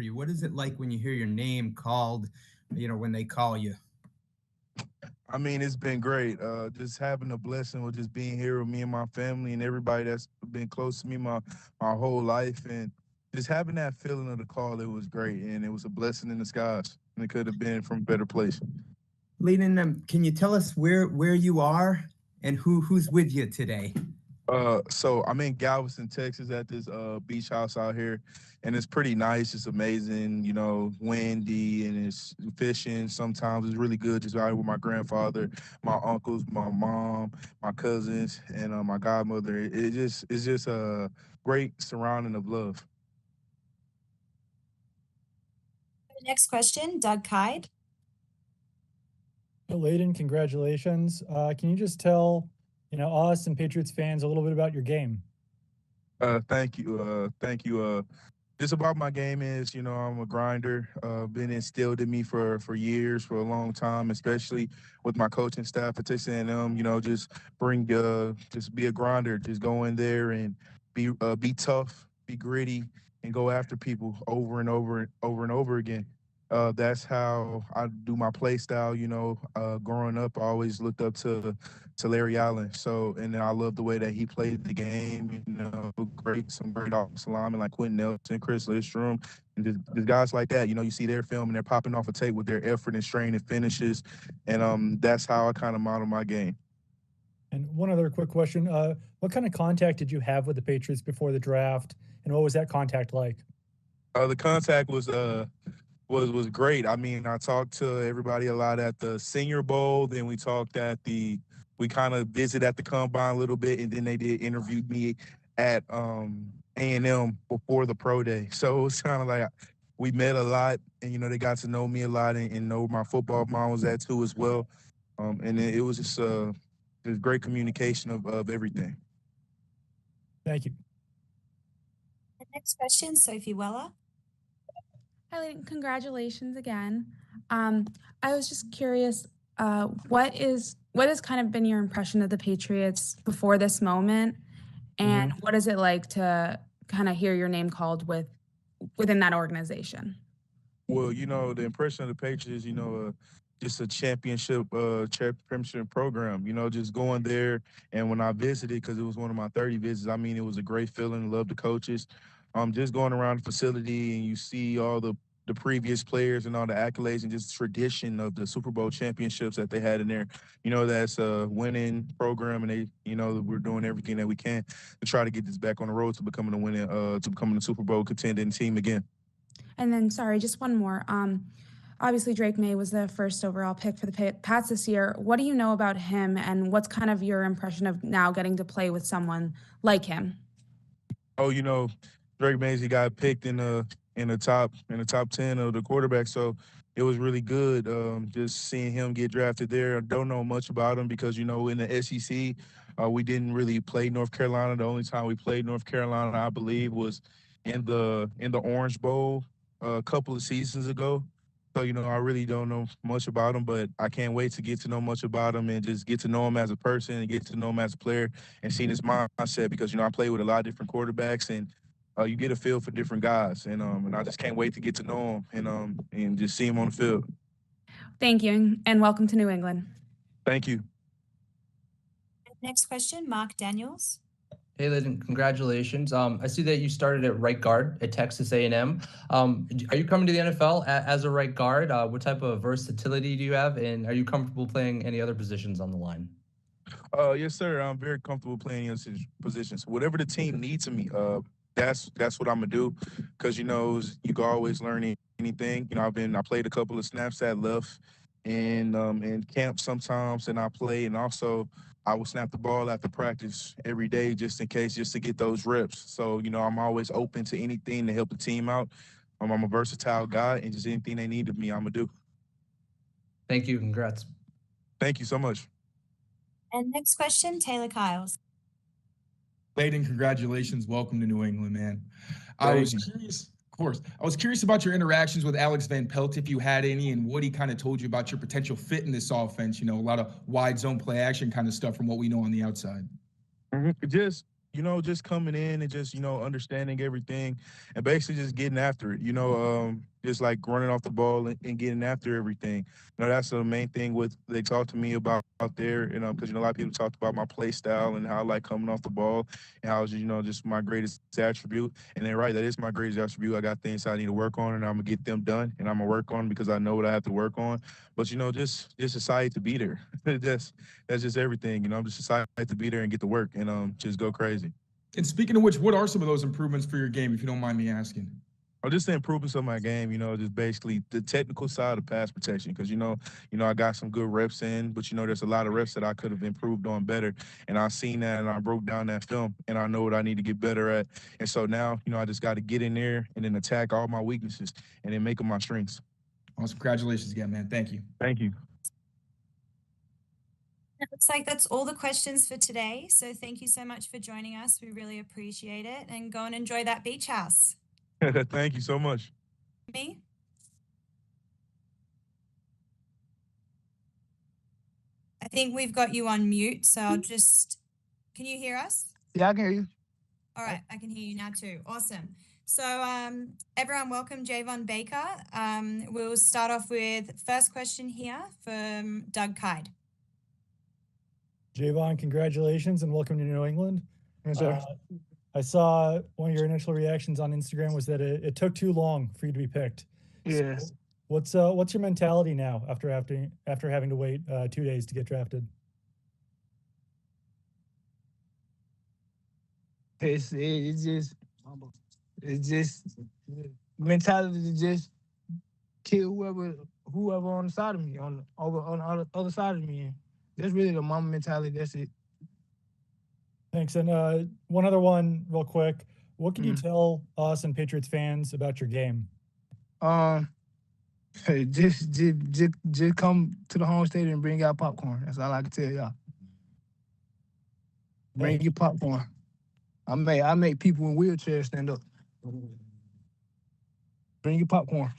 you? What is it like when you hear your name called, when they call you? I mean, it's been great. Just having the blessing with just being here with me and my family and everybody that's been close to me my whole life, and just having that feeling of the call. It was great, and it was a blessing in disguise. And it could have been from a better place. Layden, can you tell us where you are and who's with you today? So I'm in Galveston, Texas, at this beach house out here, and it's pretty nice. It's amazing, windy, and it's fishing. Sometimes it's really good just out here with my grandfather, my uncles, my mom, my cousins, and my godmother. It's just a great surrounding of love. Next question, Doug Kyde. Layden, congratulations. Can you just tell, us and Patriots fans a little bit about your game? Thank you. Thank you. Just about my game is, I'm a grinder. Been instilled in me for years, for a long time, especially with my coaching staff at Texas A&M. Just be a grinder. Just go in there and be tough, be gritty, and go after people over and over and over and over again. That's how I do my play style. Growing up, I always looked up to Larry Allen. So, and then I love the way that he played the game. Some great offensive linemen like Quentin Nelson, Chris Lidstrom, and just guys like that. You see their film and they're popping off a tape with their effort and strain and finishes, and that's how I kind of model my game. And one other quick question: what kind of contact did you have with the Patriots before the draft, and what was that contact like? The contact was great. I mean, I talked to everybody a lot at the Senior Bowl. Then we kind of visited at the combine a little bit, and then they did interview me at A&M before the pro day. So it was kind of like we met a lot, and they got to know me a lot and know my football mom was at too as well. And it was just great communication of everything. Thank you. The next question, Sophie Weller. Hi, Layden. Congratulations again. I was just curious, what has kind of been your impression of the Patriots before this moment, and what is it like to kind of hear your name called within that organization? Well, the impression of the Patriots, just a championship program, just going there. And when I visited, because it was one of my 30 visits, I mean, it was a great feeling. Love the coaches. Just going around the facility and you see all the previous players and all the accolades and just tradition of the Super Bowl championships that they had in there. That's a winning program, and we're doing everything that we can to try to get this back on the road to becoming a Super Bowl contending team again. And then, sorry, just one more. Obviously, Drake May was the first overall pick for the Pats this year. What do you know about him, and what's kind of your impression of now getting to play with someone like him? Oh, Drake May, he got picked in the top 10 of the quarterbacks, so it was really good. Just seeing him get drafted there. I don't know much about him because in the SEC, we didn't really play North Carolina. The only time we played North Carolina, I believe, was in the Orange Bowl a couple of seasons ago. So I really don't know much about him, but I can't wait to get to know much about him and just get to know him as a person and get to know him as a player and see his mindset because I play with a lot of different quarterbacks and you get a feel for different guys, and I just can't wait to get to know him and just see him on the field. Thank you, and welcome to New England. Thank you. Next question, Mark Daniels. Hey, Layden, congratulations. I see that you started at right guard at Texas A&M. Are you coming to the NFL as a right guard? What type of versatility do you have, and are you comfortable playing any other positions on the line? Yes, sir. I'm very comfortable playing in positions. Whatever the team needs of me, that's what I'm gonna do. Because you can always learn anything. I played a couple of snaps at left and in camp sometimes, and I play, and also I will snap the ball after practice every day just in case, just to get those reps. So I'm always open to anything to help the team out. I'm a versatile guy, and just anything they need of me, I'm gonna do. Thank you. Congrats. Thank you so much. And next question, Taylor Kyles. Layden, congratulations. Welcome to New England, man. I Thank was you. curious, of course, I was curious about your interactions with Alex Van Pelt, if you had any, and what he kind of told you about your potential fit in this offense. A lot of wide zone play action kind of stuff from what we know on the outside. Just, just coming in and just, understanding everything and basically just getting after it, just like running off the ball and getting after everything. That's the main thing what they talked to me about out there, because, a lot of people talked about my play style and how I like coming off the ball and how it's, just my greatest attribute. And they're right, that is my greatest attribute. I got things I need to work on and I'm going to get them done and I'm going to work on 'em because I know what I have to work on. But, just excited to be there. That's just everything. I'm just excited to be there and get to work and just go crazy. And speaking of which, what are some of those improvements for your game, if you don't mind me asking? Oh, just the improvements of my game, just basically the technical side of pass protection. Because I got some good reps in, but there's a lot of reps that I could have improved on better. And I seen that and I broke down that film and I know what I need to get better at. And so now, I just got to get in there and then attack all my weaknesses and then make them my strengths. Awesome. Congratulations again, man. Thank you. Thank you. It looks like that's all the questions for today. So thank you so much for joining us. We really appreciate it. And go and enjoy that beach house. Thank you so much. Me? I think we've got you on mute. So I'll just, can you hear us? Yeah, I can hear you. All right, I can hear you now too. Awesome. So everyone, welcome Javon Baker. We'll start off with first question here from Doug Kyde. Javon, congratulations and welcome to New England. Yes, sir. I saw one of your initial reactions on Instagram was that it took too long for you to be picked. Yes. So what's your mentality now after having to wait 2 days to get drafted? It's just mentality to just kill whoever on the side of me, on the other side of me. That's really the mama mentality. That's it. Thanks. And one other one real quick. What can you tell us and Patriots fans about your game? Hey, just come to the home stadium and bring out popcorn. That's all I can tell y'all. Bring your popcorn. I make people in wheelchairs stand up. Bring your popcorn.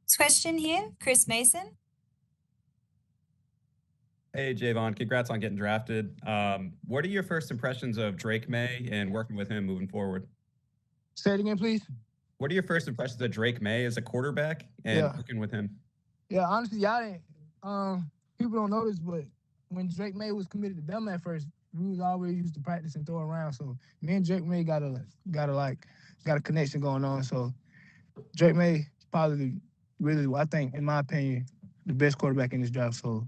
Next question here, Chris Mason. Hey, Javon, congrats on getting drafted. What are your first impressions of Drake May and working with him moving forward? Say it again, please. What are your first impressions of Drake May as a quarterback and working with him? Yeah, honestly, y'all didn't. People don't know this, but when Drake May was committed to Bama at first, we was always used to practice and throw around. So me and Drake May got a connection going on. So Drake May probably really, I think, in my opinion, the best quarterback in this draft. So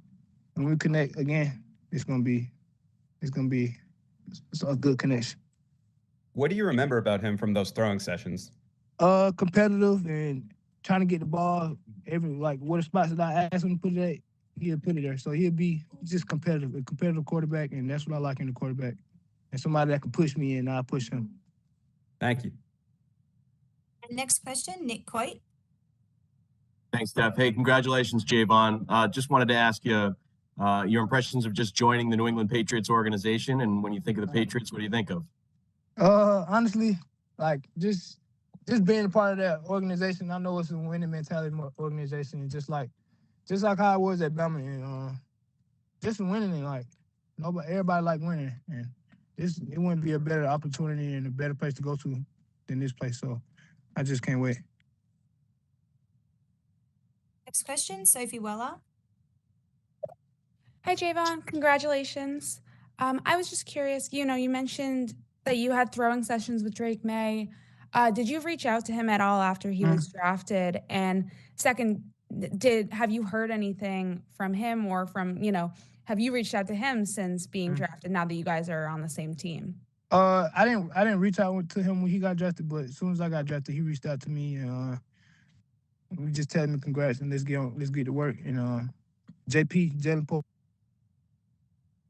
when we connect again, it's gonna be a good connection. What do you remember about him from those throwing sessions? Competitive and trying to get the ball what the spots that I asked him to put it at, he'll put it there. So he'll be just competitive, a competitive quarterback, and that's what I like in the quarterback. And somebody that can push me and I'll push him. Thank you. Next question, Nick Coit. Thanks, Steph. Hey, congratulations, Javon. Just wanted to ask you your impressions of just joining the New England Patriots organization, and when you think of the Patriots, what do you think of? Honestly, just being a part of that organization, I know it's a winning mentality organization, and just like how I was at Bama, and just winning and everybody like winning, and it wouldn't be a better opportunity and a better place to go to than this place. So I just can't wait. Next question, Sophie Weller. Hi, Javon. Congratulations. I was just curious, you mentioned that you had throwing sessions with Drake May. Did you reach out to him at all after he was drafted? And second, have you heard anything from him or from, have you reached out to him since being drafted now that you guys are on the same team? I didn't reach out to him when he got drafted, but as soon as I got drafted, he reached out to me and we just tell him congrats and let's get to work. And Jalen Pope,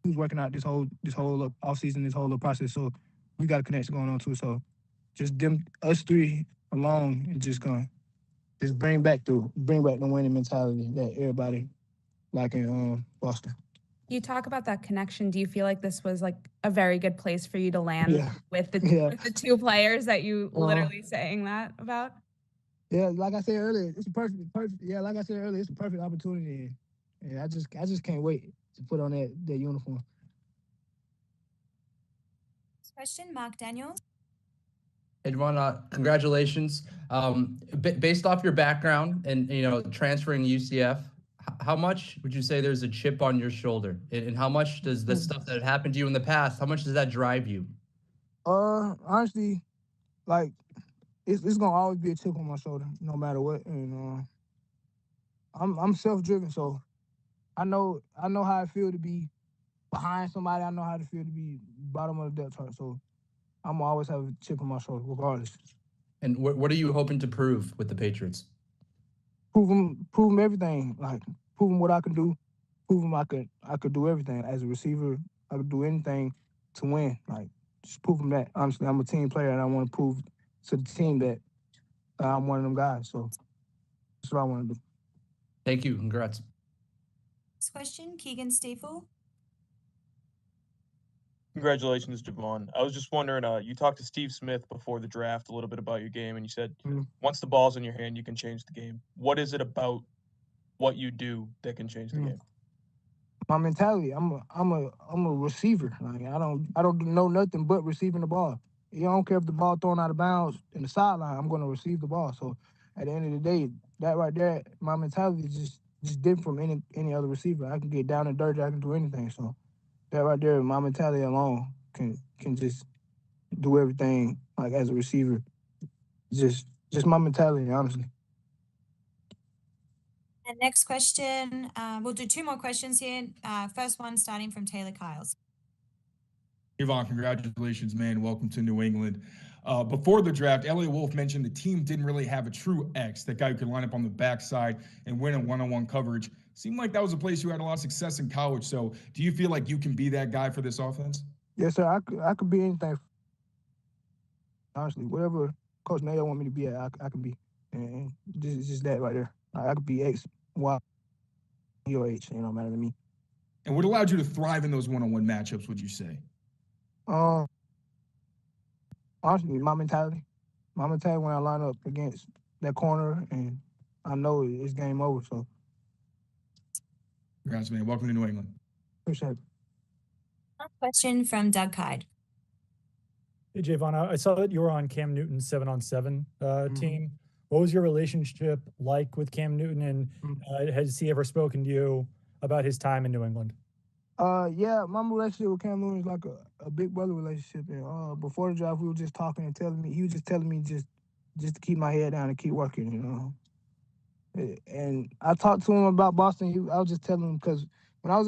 he was working out this whole offseason, this whole process. So we got a connection going on too. So just us three alone and just gonna just bring back the winning mentality that everybody like in Boston. You talk about that connection. Do you feel like this was like a very good place for you to land with the two players that you literally saying that about? Yeah, like I said earlier, it's a perfect. Yeah, like I said earlier, it's a perfect opportunity, and I just can't wait to put on that uniform. question, Mark Daniels. Hey, Javon, congratulations. Based off your background and transferring to UCF, how much would you say there's a chip on your shoulder, and how much does the stuff that had happened to you in the past, how much does that drive you? Honestly, like it's gonna always be a chip on my shoulder, no matter what. And I'm self-driven, so I know how I feel to be behind somebody. I know how to feel to be bottom of the depth chart. So I'm gonna always have a chip on my shoulder, regardless. And what are you hoping to prove with the Patriots? Prove them everything. Like prove them what I can do. Prove them I could do everything as a receiver. I could do anything to win. Like just prove them that. Honestly, I'm a team player, and I want to prove to the team that I'm one of them guys. So that's what I want to do. Thank you. Congrats. Next question, Keegan Stiefel. Congratulations, Javon. I was just wondering, you talked to Steve Smith before the draft a little bit about your game, and you said once the ball's in your hand, you can change the game. What is it about what you do that can change the game? My mentality. I'm a receiver. Like I don't know nothing but receiving the ball. I don't care if the ball thrown out of bounds in the sideline. I'm going to receive the ball. So at the end of the day, that right there, my mentality is just different from any other receiver. I can get down and dirty. I can do anything. So that right there, my mentality alone can just do everything. Like as a receiver, just my mentality, honestly. And next question, we'll do two more questions here. First one starting from Taylor Kyles. Javon, congratulations, man. Welcome to New England. Before the draft, Elliot Wolf mentioned the team didn't really have a true X, that guy who could line up on the backside and win a one-on-one coverage. Seemed like that was a place you had a lot of success in college. So do you feel like you can be that guy for this offense? Yes, sir. I could be anything. Honestly, whatever Coach Mayo want me to be at, I can be. And it's just that right there. I could be X, Y, or H. It don't matter to me. And what allowed you to thrive in those one-on-one matchups, would you say? Honestly, my mentality. My mentality when I line up against that corner, and I know it's game over. So, congrats, man. Welcome to New England. Appreciate it. Question from Doug Hyde. Hey, Javon, I saw that you were on Cam Newton's 7-on-7 team. What was your relationship like with Cam Newton, and has he ever spoken to you about his time in New England? Yeah, my relationship with Cam Newton is like a big brother relationship. And before the draft, we were just talking and telling me, he was just telling me just to keep my head down and keep working, And I talked to him about Boston. I was just telling him because when I was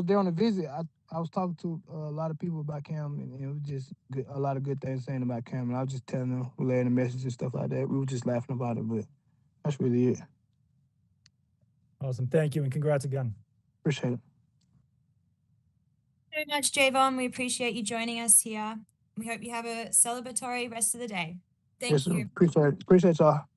there on a visit, I was talking to a lot of people about Cam, and it was just a lot of good things saying about Cam. And I was just telling them, relaying the message and stuff like that. We were just laughing about it, but that's really it. Awesome. Thank you, and congrats again. Appreciate it. Thank you very much, Javon. We appreciate you joining us here. We hope you have a celebratory rest of the day. Thank you. Appreciate y'all.